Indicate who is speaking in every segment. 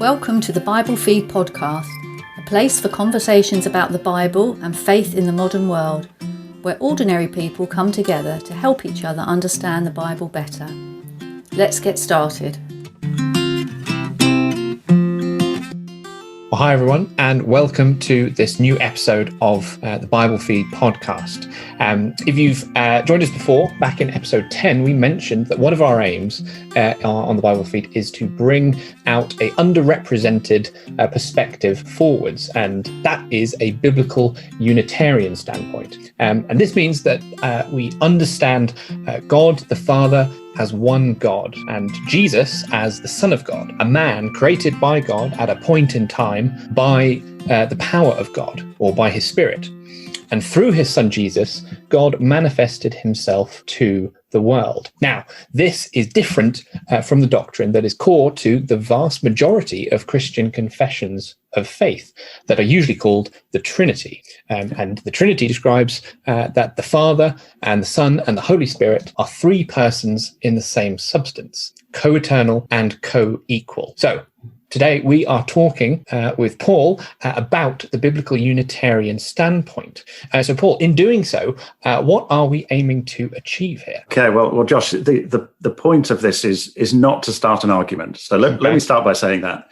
Speaker 1: Welcome to the Bible Feed podcast, a place for conversations about the Bible and faith in the modern world, where ordinary people come together to help each other understand the Bible better. Let's get started.
Speaker 2: Well, hi everyone, and welcome to this new episode of the Bible Feed podcast. If you've joined us before, back in episode 10, we mentioned that one of our aims on the Bible Feed is to bring out a underrepresented perspective forwards, and that is a biblical Unitarian standpoint. And this means that we understand God the Father as one God, and Jesus as the Son of God, a man created by God at a point in time by the power of God or by his Spirit. And through his Son Jesus, God manifested himself to the world. Now, this is different from the doctrine that is core to the vast majority of Christian confessions of faith that are usually called the Trinity. And the Trinity describes that the Father and the Son and the Holy Spirit are three persons in the same substance, co-eternal and co-equal. So, today, we are talking with Paul about the biblical Unitarian standpoint. So, Paul, in doing so, what are we aiming to achieve here?
Speaker 3: Okay, well, Josh, the point of this is not to start an argument. So let me start by saying that.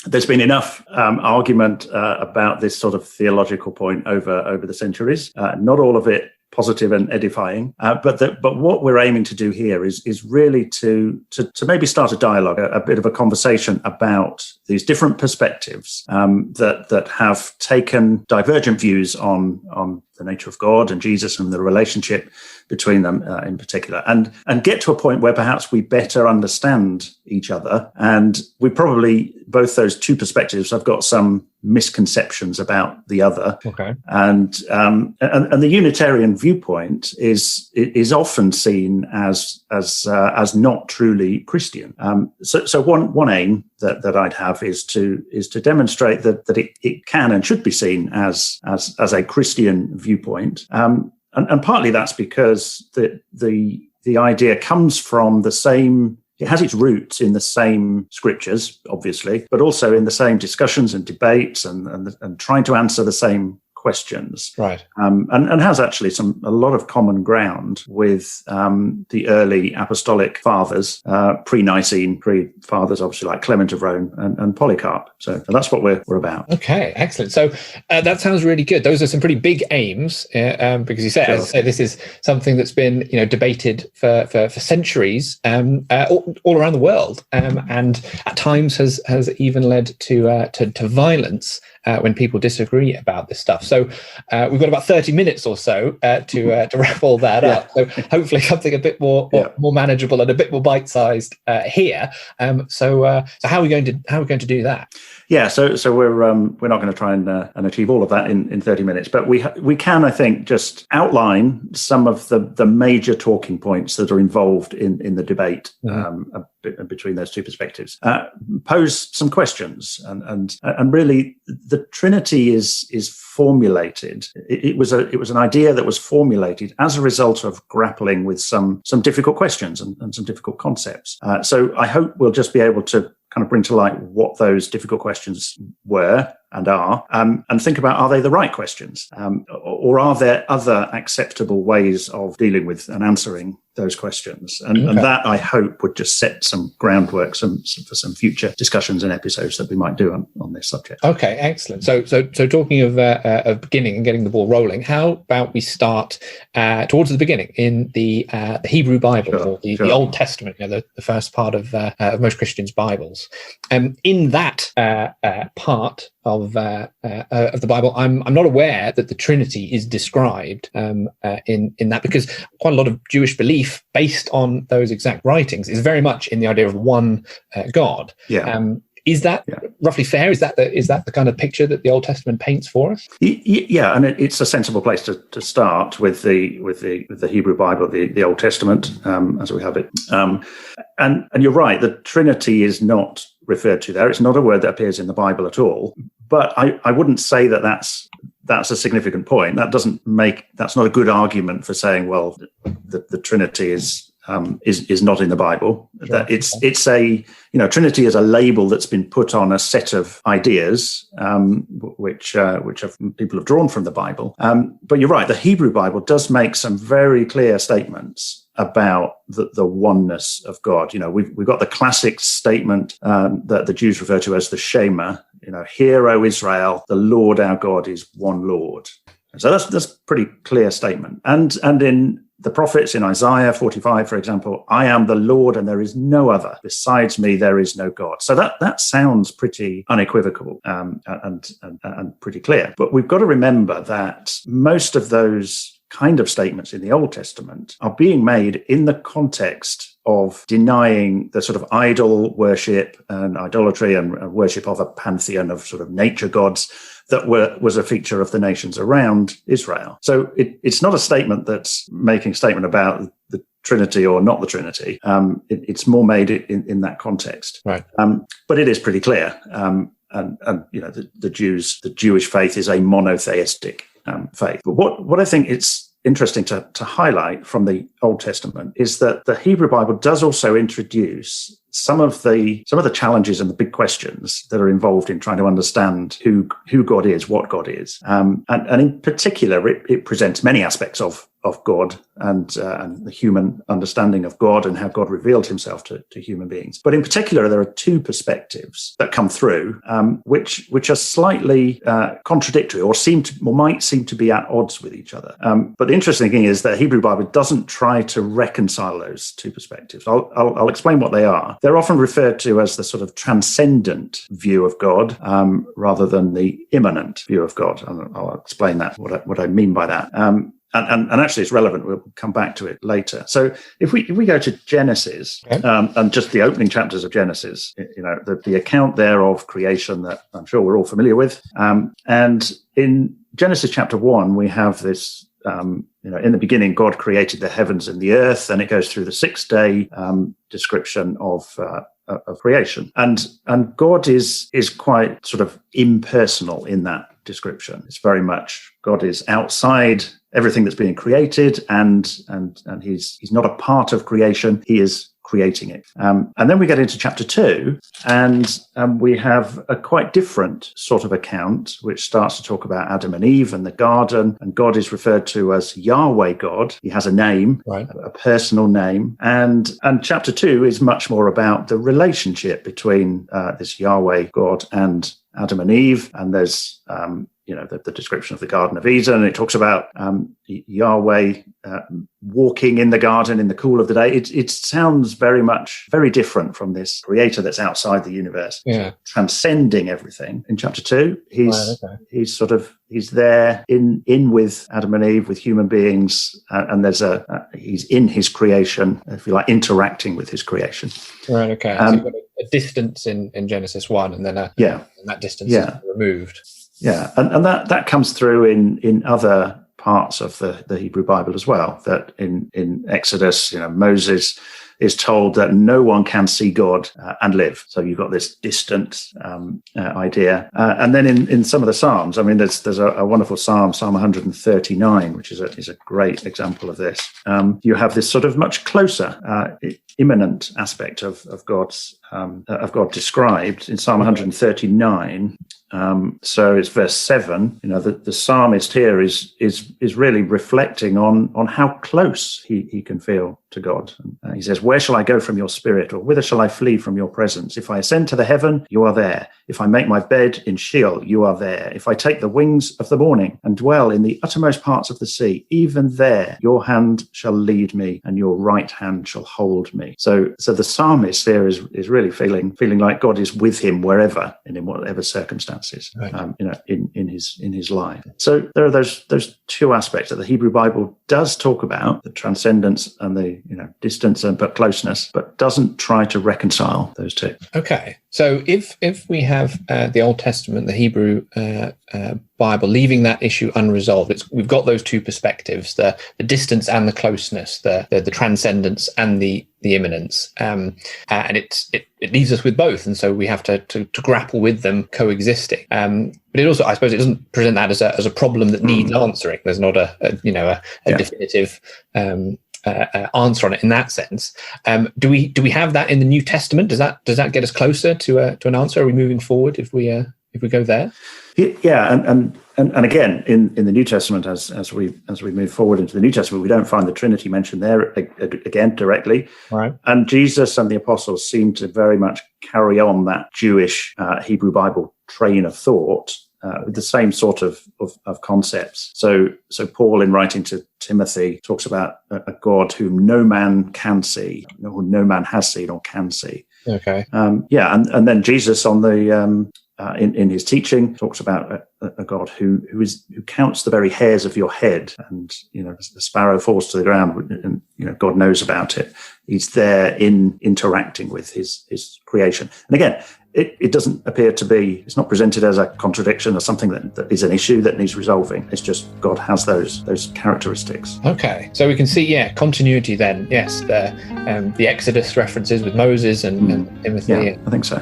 Speaker 3: There's been enough argument about this sort of theological point over the centuries. Not all of it positive and edifying, but what we're aiming to do here is really to maybe start a dialogue, a bit of a conversation about these different perspectives that have taken divergent views on the nature of God and Jesus and the relationship between them in particular, and get to a point where perhaps we better understand each other. And we probably, both those two perspectives have got some misconceptions about the other. Okay. And the Unitarian viewpoint is often seen as not truly Christian. So one aim that I'd have is to demonstrate that it can and should be seen as a Christian viewpoint. And partly that's because the idea comes from the same. It has its roots in the same scriptures, obviously, but also in the same discussions and debates and trying to answer the same questions. Right. And has actually a lot of common ground with the early apostolic fathers, pre-Nicene, pre-fathers, obviously, like Clement of Rome and Polycarp. So that's what we're about.
Speaker 2: Okay, excellent. So that sounds really good. Those are some pretty big aims, because you said, sure, as I say, this is something that's been debated for centuries all around the world, and at times has even led to violence when people disagree about this stuff. So we've got about 30 minutes or so to wrap all that up. So hopefully something a bit more manageable and a bit more bite-sized here. So how are we going to do that?
Speaker 3: Yeah, so we're not going to try and achieve all of that in 30 minutes, but we can, I think, just outline some of the major talking points that are involved in the debate between those two perspectives. Pose some questions, and really the Trinity is formulated. It was an idea that was formulated as a result of grappling with some difficult questions and some difficult concepts. So I hope we'll just be able to kind of bring to light what those difficult questions were and are, and think about, are they the right questions? Or are there other acceptable ways of dealing with and answering those questions? And that, I hope, would just set some groundwork for some future discussions and episodes that we might do on this subject.
Speaker 2: Okay, excellent. So talking of beginning and getting the ball rolling, how about we start towards the beginning in the Hebrew Bible, or the Old Testament, the first part of most Christians' Bibles. In that part of the Bible, I'm not aware that the Trinity is described in that, because quite a lot of Jewish belief based on those exact writings is very much in the idea of one God. Yeah. Is that roughly fair? Is that the kind of picture that the Old Testament paints for us?
Speaker 3: Yeah, and it's a sensible place to start with the Hebrew Bible, the Old Testament, as we have it. And you're right, the Trinity is not referred to there. It's not a word that appears in the Bible at all. But I wouldn't say that that's a significant point. That's not a good argument for saying, well, the Trinity is is not in the Bible.
Speaker 2: Sure.
Speaker 3: That it's a Trinity is a label that's been put on a set of ideas which people have drawn from the Bible. But you're right, the Hebrew Bible does make some very clear statements about the oneness of God. We've got the classic statement that the Jews refer to as the Shema. Hear, O Israel, the Lord our God is one Lord. So that's a pretty clear statement. And in the prophets, in Isaiah 45, for example, I am the Lord and there is no other. Besides me, there is no God. So that sounds pretty unequivocal and pretty clear. But we've got to remember that most of those kind of statements in the Old Testament are being made in the context of denying the sort of idol worship and idolatry and worship of a pantheon of sort of nature gods that was a feature of the nations around Israel. So it's not a statement that's making a statement about the Trinity or not the Trinity. It's more made in that context.
Speaker 2: Right.
Speaker 3: But it is pretty clear. The Jewish faith is a monotheistic faith. But what I think it's interesting to highlight from the Old Testament is that the Hebrew Bible does also introduce some of the challenges and the big questions that are involved in trying to understand who God is, what God is, and in particular, it presents many aspects of God and the human understanding of God and how God revealed himself to human beings. But in particular, there are two perspectives that come through, which are slightly contradictory or might seem to be at odds with each other. But the interesting thing is that Hebrew Bible doesn't try to reconcile those two perspectives. I'll explain what they are. They're often referred to as the sort of transcendent view of God rather than the immanent view of God. And I'll explain that, what I mean by that. And actually, it's relevant. We'll come back to it later. So, if we go to Genesis and just the opening chapters of Genesis, the account there of creation that I'm sure we're all familiar with, and in Genesis chapter 1, we have this. In the beginning, God created the heavens and the earth, and it goes through the 6-day description of creation, and God is quite sort of impersonal in that description. It's very much God is outside everything that's being created, and he's not a part of creation. He is creating it. And then we get into chapter 2, and we have a quite different sort of account, which starts to talk about Adam and Eve and the garden, and God is referred to as Yahweh God. He has a name, right, a personal name. And chapter 2 is much more about the relationship between this Yahweh God and Adam and Eve. And there's the description of the Garden of Eden, and it talks about Yahweh walking in the garden in the cool of the day. It sounds very different from this creator that's outside the universe, transcending everything. In chapter 2, he's there in with Adam and Eve, with human beings, and there's he's in his creation, if you like, interacting with his creation.
Speaker 2: Right. Okay. So you've got a distance in Genesis 1, and then and that distance is removed.
Speaker 3: Yeah, and that comes through in other parts of the Hebrew Bible as well. That in Exodus, Moses is told that no one can see God and live. So you've got this distant idea. And then in some of the Psalms, I mean, there's a wonderful Psalm 139, which is a great example of this. You have this sort of much closer, immanent aspect of God described in Psalm 139. So it's verse 7. The psalmist here is really reflecting on how close he can feel to God. He says, "Where shall I go from your spirit, or whither shall I flee from your presence? If I ascend to the heaven, you are there. If I make my bed in Sheol, you are there. If I take the wings of the morning and dwell in the uttermost parts of the sea, even there your hand shall lead me, and your right hand shall hold me." So the psalmist there is really feeling like God is with him wherever and in whatever circumstances, right, in his life. So there are those two aspects that the Hebrew Bible does talk about: the transcendence and the distance but closeness, but doesn't try to reconcile those two.
Speaker 2: Okay, so if we have the Old Testament, the Hebrew Bible, leaving that issue unresolved, we've got those two perspectives: the distance and the closeness, the transcendence and the immanence, and it leaves us with both, and so we have to grapple with them coexisting. But it also, I suppose, it doesn't present that as a problem that needs answering. There's not a definitive answer on it in that sense. Do we have that in the New Testament? Does that get us closer to an answer? Are we moving forward if we go there?
Speaker 3: Yeah, and again in the New Testament, as we move forward into the New Testament, we don't find the Trinity mentioned there again directly.
Speaker 2: Right.
Speaker 3: And Jesus and the apostles seem to very much carry on that Jewish Hebrew Bible train of thought with the same sort of concepts. So Paul, in writing to Timothy, talks about a God whom no man can see, or no man has seen or can see.
Speaker 2: Okay.
Speaker 3: And then Jesus on the in his teaching talks about a God who counts the very hairs of your head, and as the sparrow falls to the ground, and God knows about it. He's there in interacting with his creation. And again, it doesn't appear to be, it's not presented as a contradiction or something that is an issue that needs resolving. It's just God has those characteristics.
Speaker 2: Okay, so we can see, continuity then. Yes, the Exodus references with Moses and Timothy.
Speaker 3: Yeah, I think so.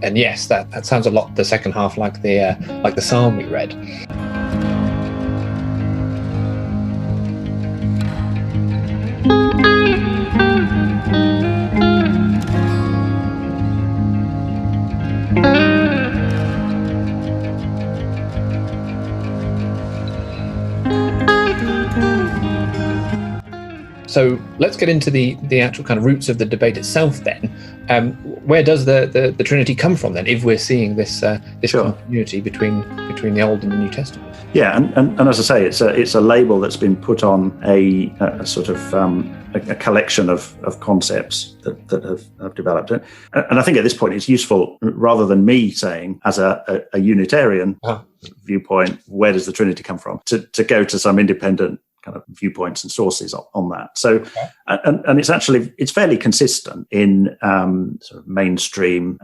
Speaker 2: And yes, that sounds a lot, the second half, like the psalm we read. So let's get into the actual kind of roots of the debate itself then. Where does the Trinity come from then, if we're seeing this
Speaker 3: Sure.
Speaker 2: continuity between the Old and the New Testament?
Speaker 3: Yeah, and as I say, it's a label that's been put on a sort of a collection of concepts that have developed it. And I think at this point it's useful, rather than me saying as a Unitarian viewpoint, where does the Trinity come from, to go to some independent kind of viewpoints and sources on that. So, and it's fairly consistent in sort of mainstream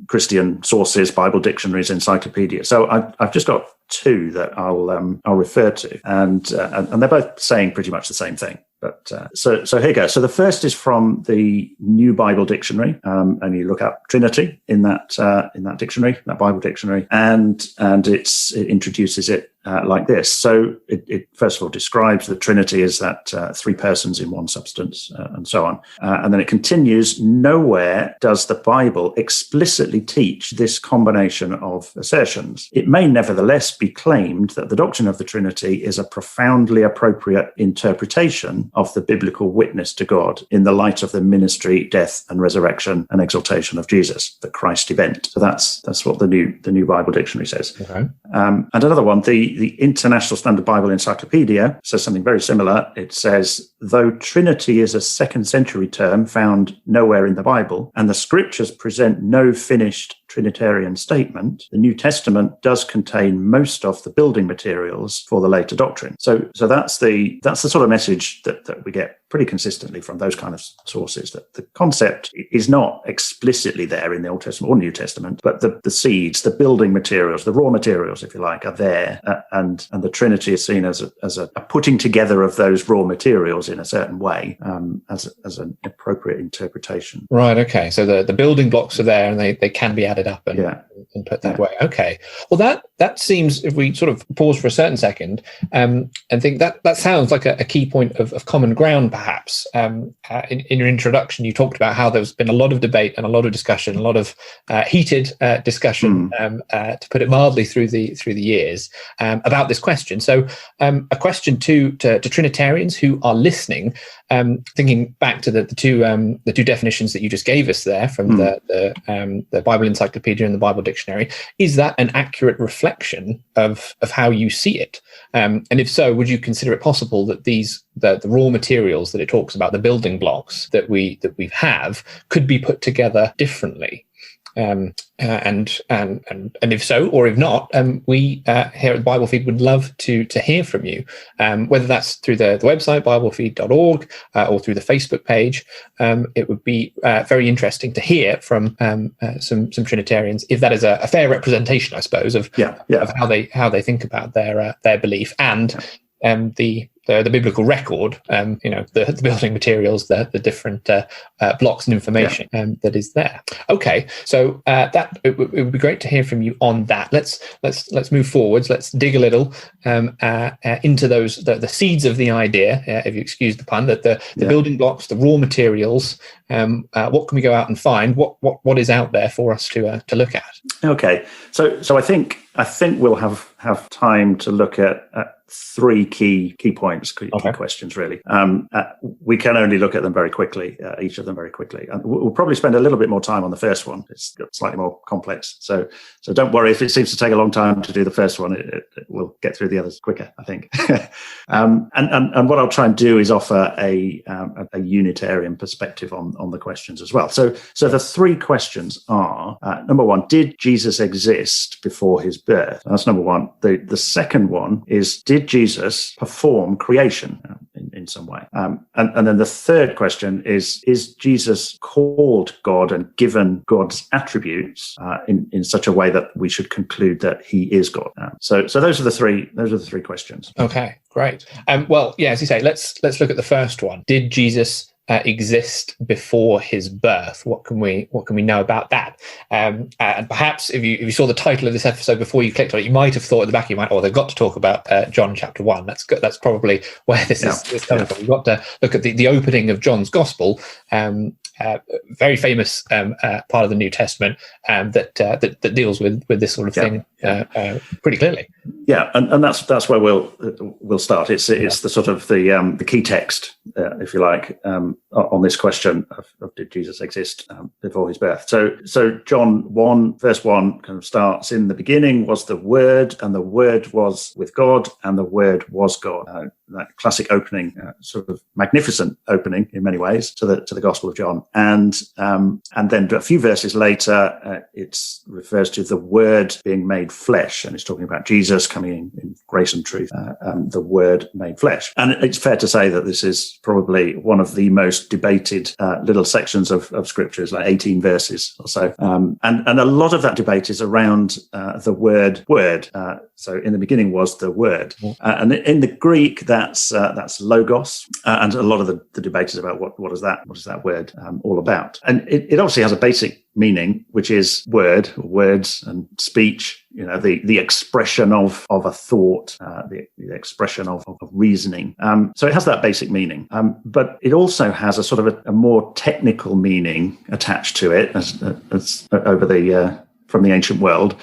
Speaker 3: Christian sources, Bible dictionaries, encyclopedia. So I've just got two that I'll refer to, and they're both saying pretty much the same thing. But so here you go. So the first is from the New Bible Dictionary, and you look up Trinity in that dictionary, that Bible dictionary, and it introduces it like this. So it first of all describes the Trinity as that three persons in one substance, and so on. And then it continues, nowhere does the Bible explicitly teach this combination of assertions. It may nevertheless be claimed that the doctrine of the Trinity is a profoundly appropriate interpretation of the biblical witness to God in the light of the ministry, death, and resurrection and exaltation of Jesus, the Christ event. So that's what the New Bible Dictionary says.
Speaker 2: Okay.
Speaker 3: And another one, the International Standard Bible Encyclopedia, says something very similar. It says, though Trinity is a second century term found nowhere in the Bible, and the scriptures present no finished Trinitarian statement, the New Testament does contain most of the building materials for the later doctrine. So that's the sort of message that we get pretty consistently from those kind of sources, that the concept is not explicitly there in the Old Testament or New Testament, but the seeds, the building materials, the raw materials, if you like, are there, and the Trinity is seen as a putting together of those raw materials in a certain way, as an appropriate interpretation.
Speaker 2: Right. Okay. So the building blocks are there, and they can be added up and put that way. Okay. Well, that seems, if we sort of pause for a certain second and think that sounds like a key point of common ground, perhaps. In your introduction, you talked about how there's been a lot of debate and a lot of discussion, a lot of heated discussion, to put it mildly, through the years about this question. So a question to Trinitarians who are listening, thinking back to the two definitions that you just gave us there from the Bible Encyclopedia and the Bible Dictionary, is that an accurate reflection of how you see it? And if so, would you consider it possible that the raw materials that it talks about, the building blocks that we have, could be put together differently? And if so, or if not, we here at the Bible Feed would love to hear from you, whether that's through the website biblefeed.org or through the Facebook page. It would be very interesting to hear from some Trinitarians, if that is a fair representation, I suppose, of how they think about their belief and the the biblical record, the building materials, the different blocks and information that is there. Okay, so that it would be great to hear from you on that. Let's move forwards. Let's dig a little into those the seeds of the idea, if you excuse the pun, that the building blocks, the raw materials. What can we go out and find? What is out there for us to look at?
Speaker 3: Okay, so I think we'll have time to look at three key points, key questions, really. We can only look at them very quickly, each of them very quickly. And we'll probably spend a little bit more time on the first one. It's slightly more complex. So don't worry if it seems to take a long time to do the first one. We'll get through the others quicker, I think. And what I'll try and do is offer a Unitarian perspective on the questions as well. So the three questions are, number one, did Jesus exist before his birth? That's number one. The second one is, did Jesus perform creation in some way? And then the third question is Jesus called God and given God's attributes in such a way that we should conclude that he is God? So those are the three questions.
Speaker 2: Okay, great. Well, yeah, as you say, let's look at the first one. Did Jesus exist before his birth? What can we know about that? And perhaps if you saw the title of this episode before you clicked on it, you might have thought at the back of your mind, they've got to talk about John chapter 1. That's probably where this is coming from. We've got to look at the opening of John's Gospel, very famous part of the New Testament that deals with this sort of thing pretty clearly.
Speaker 3: Yeah, and that's where we'll start. It's the sort of the key text, if you like, on this question of did Jesus exist before his birth. So John 1 verse 1 kind of starts, in the beginning was the Word, and the Word was with God, and the Word was God. That classic opening, sort of magnificent opening in many ways to the Gospel of John, and then a few verses later, it refers to the Word being made flesh, and it's talking about Jesus coming in grace and truth. The Word made flesh, and it's fair to say that this is probably one of the most debated little sections of Scripture, is like 18 verses or so, and a lot of that debate is around the word. So in the beginning was the Word, and in the Greek that's logos, and a lot of the debate is about what is that word all about, and it obviously has a basic meaning, which is words and speech, the expression of a thought, the expression of reasoning. So it has that basic meaning, but it also has a sort of a more technical meaning attached to it, as over from the ancient world,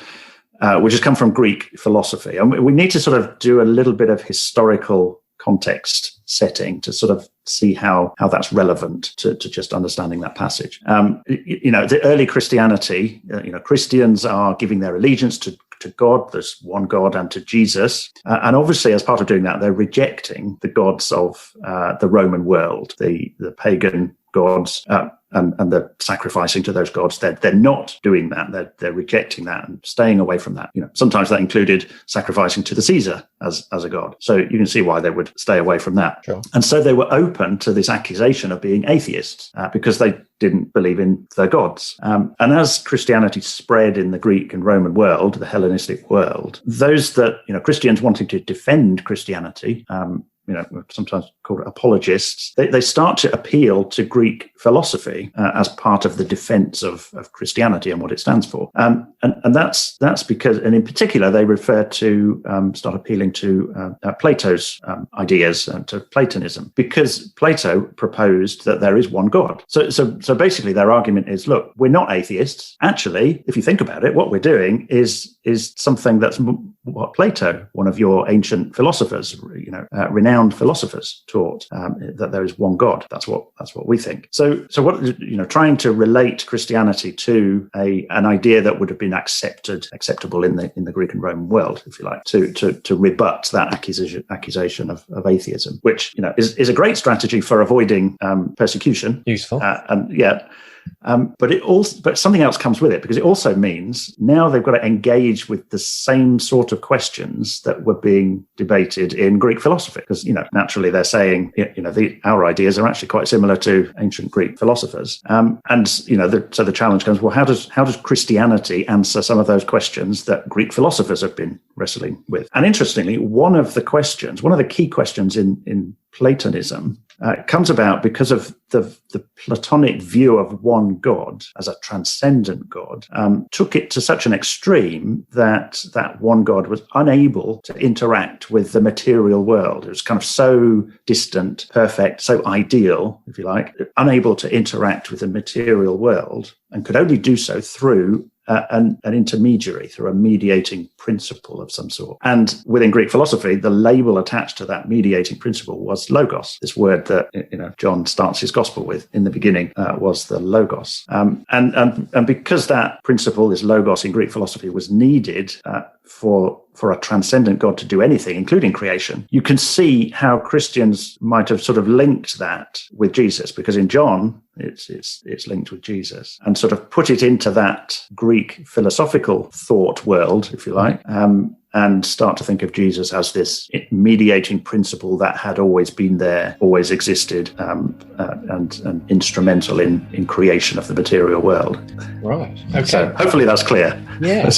Speaker 3: which has come from Greek philosophy. And we need to sort of do a little bit of historical context setting to sort of see how that's relevant to just understanding that passage. The early Christianity, Christians are giving their allegiance to God, there's one God, and to Jesus. And obviously, as part of doing that, they're rejecting the gods of the Roman world, the pagan gods, and the sacrificing to those gods. They're not doing that. They're rejecting that and staying away from that. Sometimes that included sacrificing to the Caesar as a god. So you can see why they would stay away from that.
Speaker 2: Sure.
Speaker 3: And so they were open to this accusation of being atheists because they didn't believe in their gods. And as Christianity spread in the Greek and Roman world, the Hellenistic world, those that, Christians wanting to defend Christianity, sometimes called apologists, they start to appeal to Greek philosophy as part of the defense of Christianity and what it stands for. And that's because, and in particular, they refer to, start appealing to Plato's ideas, to Platonism, because Plato proposed that there is one God. So basically their argument is, look, we're not atheists. Actually, if you think about it, what we're doing is something that's what Plato, one of your ancient philosophers, renowned philosophers, taught, that there is one God. That's what we think. So what, trying to relate Christianity to an idea that would have been acceptable in the Greek and Roman world, if you like, to rebut that accusation of atheism, which is a great strategy for avoiding persecution.
Speaker 2: Useful.
Speaker 3: But something else comes with it, because it also means now they've got to engage with the same sort of questions that were being debated in Greek philosophy. Because, naturally they're saying, our ideas are actually quite similar to ancient Greek philosophers. So the challenge comes, well, how does Christianity answer some of those questions that Greek philosophers have been wrestling with? And interestingly, one of the key questions in Platonism comes about because of the Platonic view of one God as a transcendent God, took it to such an extreme that one God was unable to interact with the material world. It was kind of so distant, perfect, so ideal, if you like, unable to interact with the material world, and could only do so through an intermediary, through a mediating principle of some sort. And within Greek philosophy, the label attached to that mediating principle was logos, this word that John starts his gospel with. In the beginning was the logos. And because that principle, this logos in Greek philosophy, was needed for a transcendent God to do anything, including creation, you can see how Christians might have sort of linked that with Jesus, because in John, it's linked with Jesus, and sort of put it into that Greek philosophical thought world, if you like, and start to think of Jesus as this mediating principle that had always been there, always existed, and instrumental in creation of the material world.
Speaker 2: Right. Okay.
Speaker 3: So hopefully that's clear.
Speaker 2: Yeah.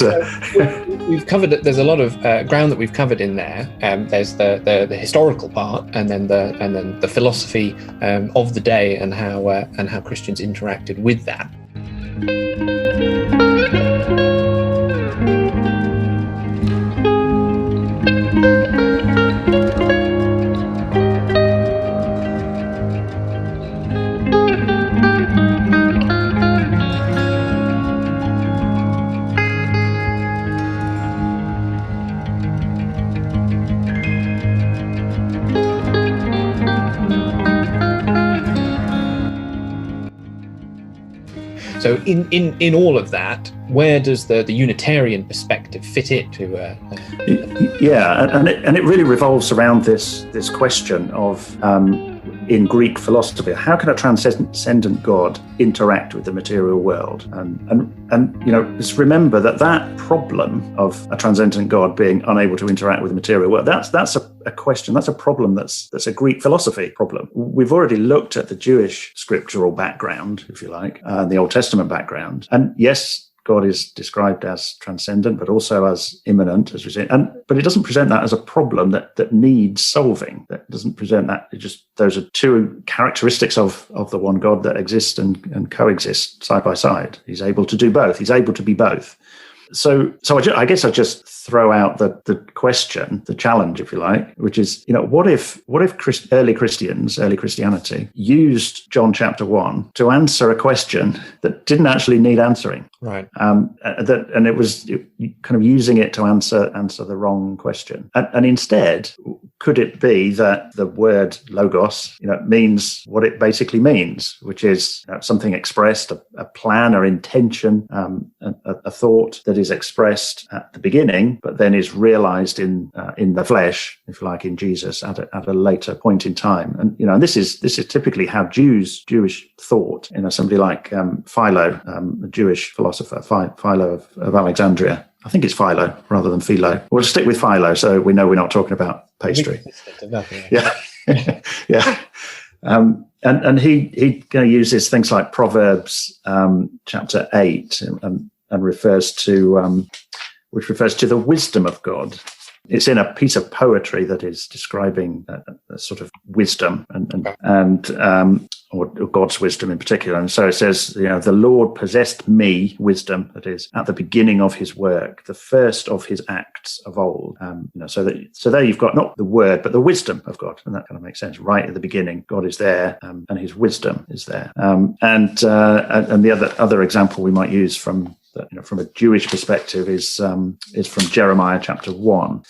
Speaker 2: We've covered it. There's a lot of ground that we've covered in there. There's the historical part, and then the philosophy of the day, and how Christians interacted with that. So in all of that, where does the Unitarian perspective fit into?
Speaker 3: And it really revolves around this question of in Greek philosophy, how can a transcendent God interact with the material world? And just remember that problem of a transcendent God being unable to interact with the material world, that's a question, that's a problem that's a Greek philosophy problem. We've already looked at the Jewish scriptural background, if you like, the Old Testament background. And yes, God is described as transcendent, but also as immanent, as we say. But it doesn't present that as a problem that needs solving. That doesn't present that. Those are two characteristics of the one God that exist and coexist side by side. He's able to do both. He's able to be both. So I guess I just throw out the question, the challenge, if you like, which is, what if early Christianity used John chapter 1 to answer a question that didn't actually need answering,
Speaker 2: right?
Speaker 3: And it was kind of using it to answer the wrong question, and instead, could it be that the word logos, means what it basically means, which is something expressed, a plan or intention, a thought that is expressed at the beginning, but then is realized in the flesh, if you like, in Jesus at a later point in time. And this is typically how Jewish thought. Somebody like Philo, a Jewish philosopher, Philo of Alexandria. I think it's Philo rather than Philo. We'll stick with Philo, so we know we're not talking about pastry. Yeah, yeah. And he uses things like Proverbs chapter 8 and refers to the wisdom of God. It's in a piece of poetry that is describing a sort of wisdom or God's wisdom in particular. And so it says, the Lord possessed me wisdom, that is, at the beginning of his work, the first of his acts of old. So there you've got not the word, but the wisdom of God. And that kind of makes sense. Right at the beginning, God is there, and his wisdom is there. And the other example we might use from a Jewish perspective is from Jeremiah chapter 1.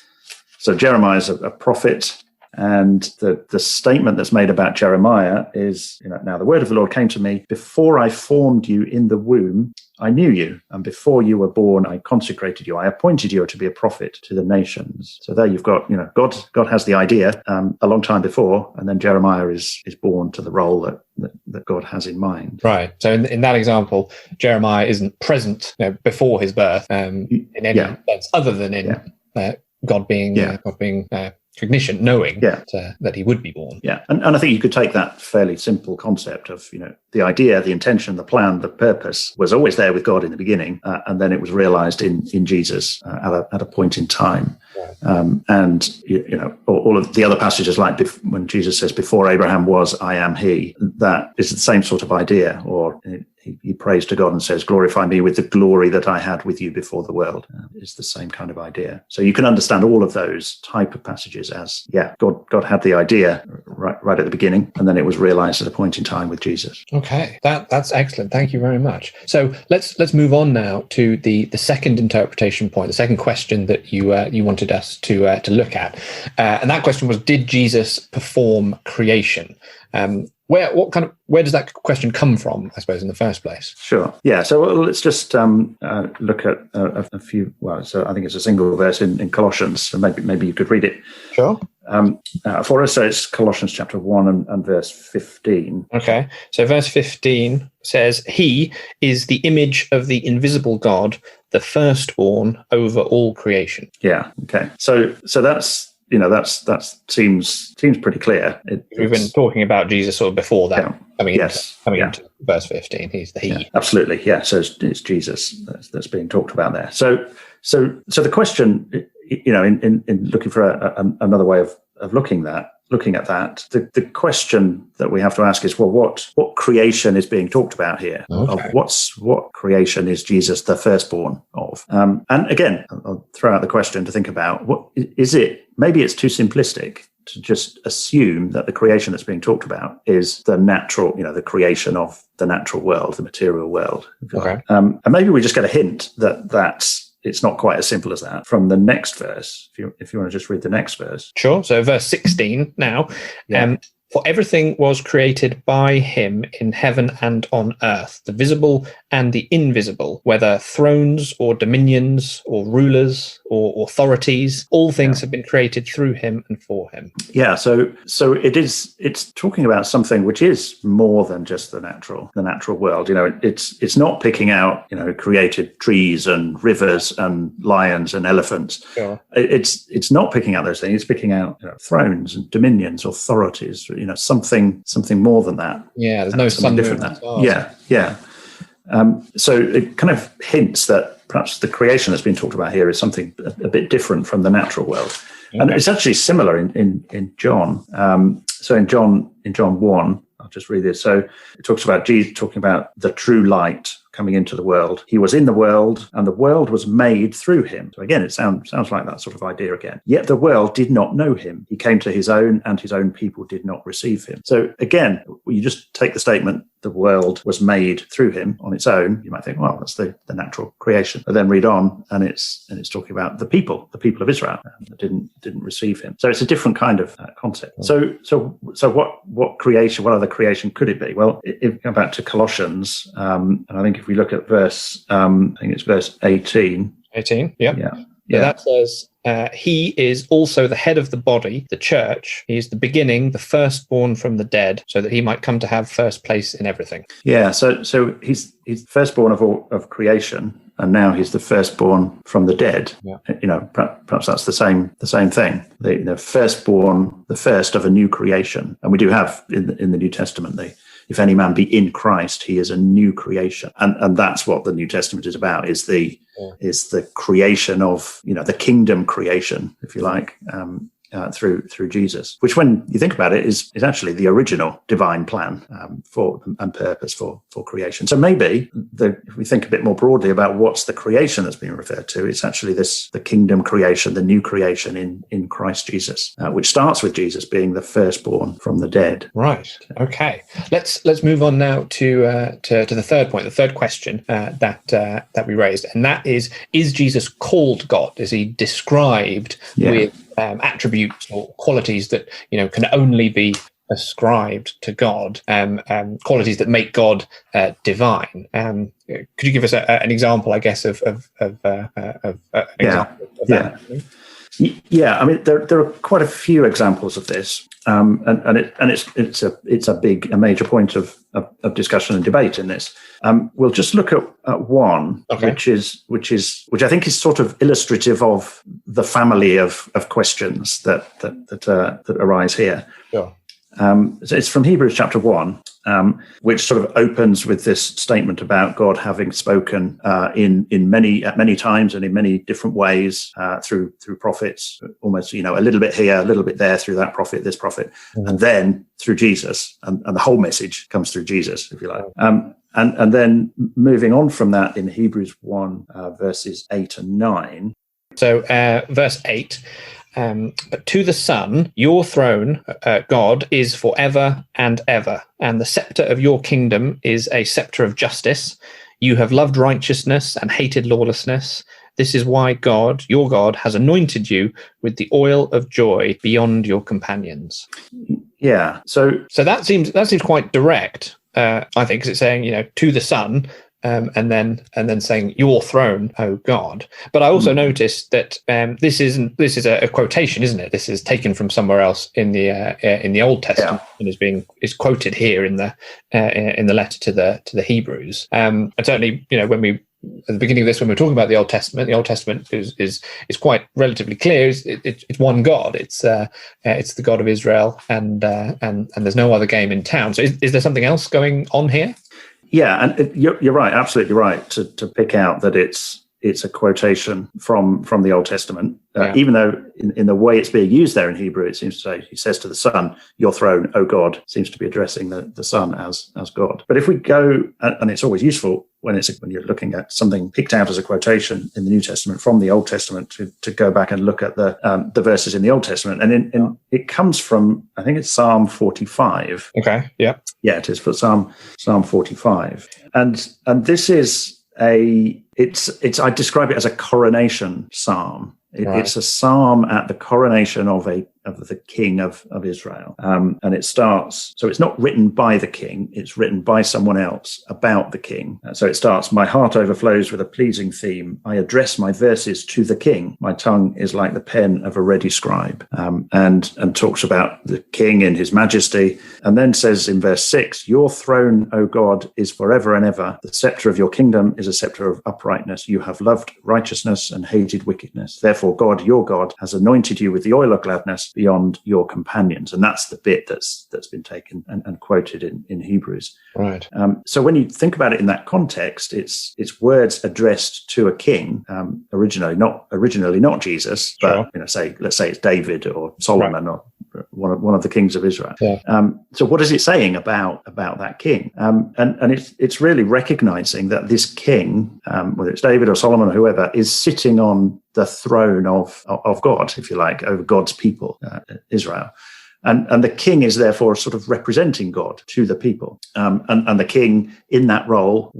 Speaker 3: So Jeremiah is a prophet And the statement that's made about Jeremiah is, now the word of the Lord came to me, before I formed you in the womb, I knew you, and before you were born, I consecrated you. I appointed you to be a prophet to the nations. So there you've got, God has the idea a long time before, and then Jeremiah is born to the role that God has in mind.
Speaker 2: Right. So in that example, Jeremiah isn't present before his birth in any sense, other than in God being cognition, knowing that he would be born.
Speaker 3: Yeah, and I think you could take that fairly simple concept of, the idea, the intention, the plan, the purpose was always there with God in the beginning, and then it was realized in Jesus at a point in time. And all of the other passages, like when Jesus says, "Before Abraham was, I am He," that is the same sort of idea. Or he prays to God and says, "Glorify me with the glory that I had with you before the world." It's the same kind of idea. So you can understand all of those type of passages as, God had the idea right at the beginning, and then it was realized at a point in time with Jesus.
Speaker 2: Okay, that's excellent. Thank you very much. So let's move on now to the second interpretation point, the second question that you wanted us to look at, and that question was: did Jesus perform creation? Where does that question come from, I suppose, in the first place?
Speaker 3: Sure. Yeah. So let's just look at a few. Well, so I think it's a single verse in Colossians. So maybe you could read it.
Speaker 2: Sure.
Speaker 3: For us, so it's Colossians chapter 1 and verse 15.
Speaker 2: Okay. So verse 15 says, "He is the image of the invisible God, the firstborn over all creation."
Speaker 3: Yeah. Okay. So that's. That seems pretty clear.
Speaker 2: We've been talking about Jesus sort of before that. Coming into verse 15, he's the He.
Speaker 3: Yeah, absolutely, yeah. So it's Jesus that's being talked about there. So the question, in looking for another way of looking at that, the question that we have to ask is, well, what creation is being talked about here?
Speaker 2: Okay.
Speaker 3: What creation is Jesus the firstborn of? And again, I'll throw out the question to think about: what is it? Maybe it's too simplistic to just assume that the creation that's being talked about is the natural, the creation of the natural world, the material world.
Speaker 2: Okay.
Speaker 3: And maybe we just get a hint that it's not quite as simple as that from the next verse. If you want to just read the next verse.
Speaker 2: Sure. So verse 16 now.
Speaker 3: Yeah.
Speaker 2: For everything was created by him in heaven and on earth, the visible and the invisible, whether thrones or dominions or rulers or authorities, all things have been created through him and for him. Yeah,
Speaker 3: so it's talking about something which is more than just the natural world. It's not picking out, created trees and rivers and lions and elephants.
Speaker 2: Sure.
Speaker 3: It's not picking out those things, it's picking out thrones and dominions, authorities, something more than that.
Speaker 2: Yeah, there's no sun
Speaker 3: different than that. Yeah. So it kind of hints that perhaps the creation that's been talked about here is something a bit different from the natural world. Okay. And it's actually similar in John. So in John 1, I'll just read this. So it talks about Jesus talking about the true light coming into the world. He was in the world, and the world was made through him. So again, it sounds like that sort of idea again. Yet the world did not know him. He came to his own, and his own people did not receive him. So again, you just take the statement, the world was made through him on its own. You might think, well, that's the natural creation. But then read on, and it's talking about the people of Israel that didn't receive him. So it's a different kind of concept. So what creation? What other creation could it be? Well, if we go back to Colossians, and I think if we look at verse, I think it's verse 18.
Speaker 2: 18, yeah. That says, he is also the head of the body, the church. He is the beginning, the firstborn from the dead, so that he might come to have first place in everything. Yeah,
Speaker 3: so he's firstborn of creation, and now he's the firstborn from the dead.
Speaker 2: Yeah.
Speaker 3: Perhaps that's the same thing. The firstborn, the first of a new creation, and we do have in the New Testament if any man be in Christ, he is a new creation, and that's what the New Testament is about: is the creation of the kingdom creation, if you like, through Jesus, which, when you think about it, is actually the original divine plan for and purpose for creation. So maybe if we think a bit more broadly about what's the creation that's being referred to, it's actually the kingdom creation, the new creation in Christ Jesus, which starts with Jesus being the firstborn from the dead.
Speaker 2: Right. Okay. Let's move on now to the third point, the third question that we raised, and that is Jesus called God? Is he described with attributes or qualities that can only be ascribed to God, qualities that make God divine. Could you give us an example, I guess, of example of that?
Speaker 3: Yeah, I mean, there are quite a few examples of this, and it's a major point of discussion and debate in this. We'll just look at one,
Speaker 2: okay,
Speaker 3: which I think is sort of illustrative of the family of questions that arise here.
Speaker 2: Sure.
Speaker 3: So it's from Hebrews chapter 1, which sort of opens with this statement about God having spoken at many times and in many different ways through prophets, almost a little bit here, a little bit there, through that prophet, this prophet, and then through Jesus, and the whole message comes through Jesus, if you like. And then moving on from that in Hebrews 1, verses 8 and 9.
Speaker 2: So verse 8. But to the Son, your throne, God, is forever and ever, and the scepter of your kingdom is a scepter of justice. You have loved righteousness and hated lawlessness. This is why God, your God, has anointed you with the oil of joy beyond your companions.
Speaker 3: Yeah. So
Speaker 2: that seems quite direct. I think, because it's saying, to the Son. And then saying your throne, oh God. But I also noticed that this is a quotation, isn't it? This is taken from somewhere else in the Old Testament, and is quoted here in the letter to the Hebrews. And certainly, when we at the beginning of this, when we're talking about the Old Testament is quite relatively clear. It's one God. It's the God of Israel, and there's no other game in town. So is there something else going on here?
Speaker 3: Yeah, and you're right, absolutely right, to pick out that it's a quotation from the Old Testament, even though in the way it's being used there in Hebrew, it seems to say, he says to the Son, your throne, O God, seems to be addressing the Son as God. But if we go, and it's always useful when you're looking at something picked out as a quotation in the New Testament from the Old Testament, to go back and look at the verses in the Old Testament, and it comes from, I think it's Psalm 45.
Speaker 2: Okay, yeah,
Speaker 3: it is for Psalm 45, and this is I describe it as a coronation psalm. It's a psalm at the coronation of the king of Israel. And it starts, so it's not written by the king, it's written by someone else about the king. So it starts, my heart overflows with a pleasing theme. I address my verses to the king. My tongue is like the pen of a ready scribe. And talks about the king in his majesty. And then says in verse 6, your throne, O God, is forever and ever. The scepter of your kingdom is a scepter of uprightness. You have loved righteousness and hated wickedness. Therefore, God, your God, has anointed you with the oil of gladness beyond your companions. And that's the bit that's been taken and quoted in Hebrews.
Speaker 2: Right.
Speaker 3: So when you think about it in that context, it's words addressed to a king, originally not Jesus, but let's say it's David or Solomon, or one of the kings of Israel. Yeah. So what is it saying about that king? And it's really recognizing that this king, whether it's David or Solomon or whoever, is sitting on the throne of God, if you like, over God's people, Israel. And the king is therefore sort of representing God to the people. And the king in that role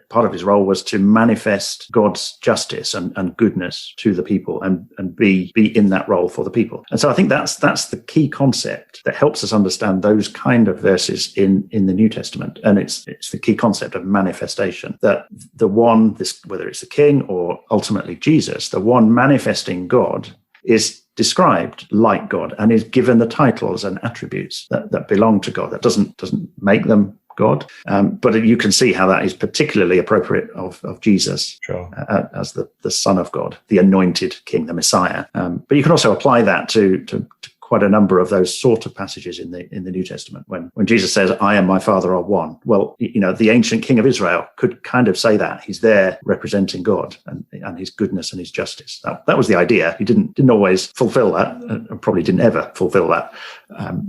Speaker 3: part of his role was to manifest God's justice and goodness to the people and be in that role for the people. And so I think that's the key concept that helps us understand those kind of verses in the New Testament. And it's the key concept of manifestation, that the one, whether it's the king or ultimately Jesus, the one manifesting God is described like God and is given the titles and attributes that belong to God. That doesn't make them God, but you can see how that is particularly appropriate of Jesus. Sure. As the Son of God, the anointed King, the Messiah. But you can also apply that to quite a number of those sort of passages in the New Testament when Jesus says, I and my Father are one. Well, the ancient king of Israel could kind of say that. He's there representing God and his goodness and his justice. That was the idea. He didn't always fulfill that, and probably didn't ever fulfill that.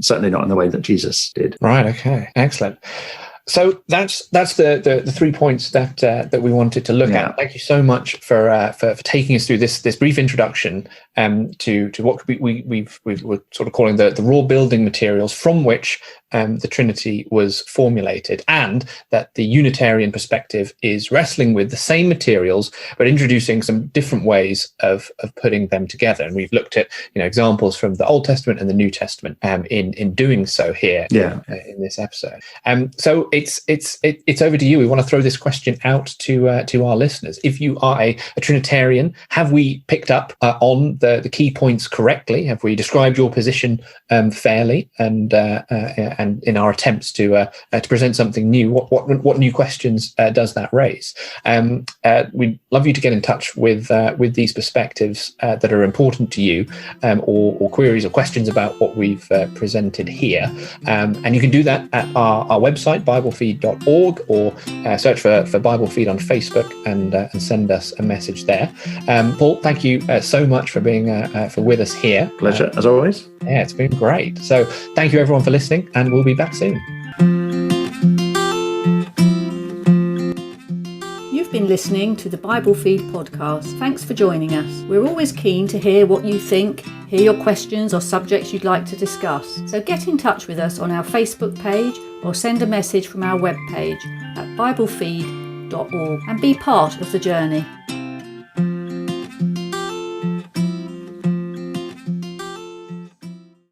Speaker 3: Certainly not in the way that Jesus did.
Speaker 2: Right, okay. Excellent. So that's the 3 points that we wanted to look at. Thank you so much for taking us through this brief introduction to what we're sort of calling the raw building materials from which the Trinity was formulated, and that the Unitarian perspective is wrestling with the same materials but introducing some different ways of putting them together. And we've looked at examples from the Old Testament and the New Testament in doing so here in this episode. So it's over to you. We want to throw this question out to our listeners. If you are a Trinitarian, have we picked up on the key points correctly? Have we described your position fairly? And in our attempts to present something new, what new questions does that raise? We'd love you to get in touch with these perspectives that are important to you, or queries or questions about what we've presented here. And you can do that at our website, biblefeed.org, or search for Bible Feed on Facebook and send us a message there. Paul, thank you so much for being with us here.
Speaker 3: Pleasure, as always.
Speaker 2: Yeah, it's been great. So thank you everyone for listening, and we'll be back soon.
Speaker 1: You've been listening to the Bible Feed podcast. Thanks for joining us. We're always keen to hear what you think, hear your questions or subjects you'd like to discuss. So get in touch with us on our Facebook page or send a message from our webpage at biblefeed.org and be part of the journey.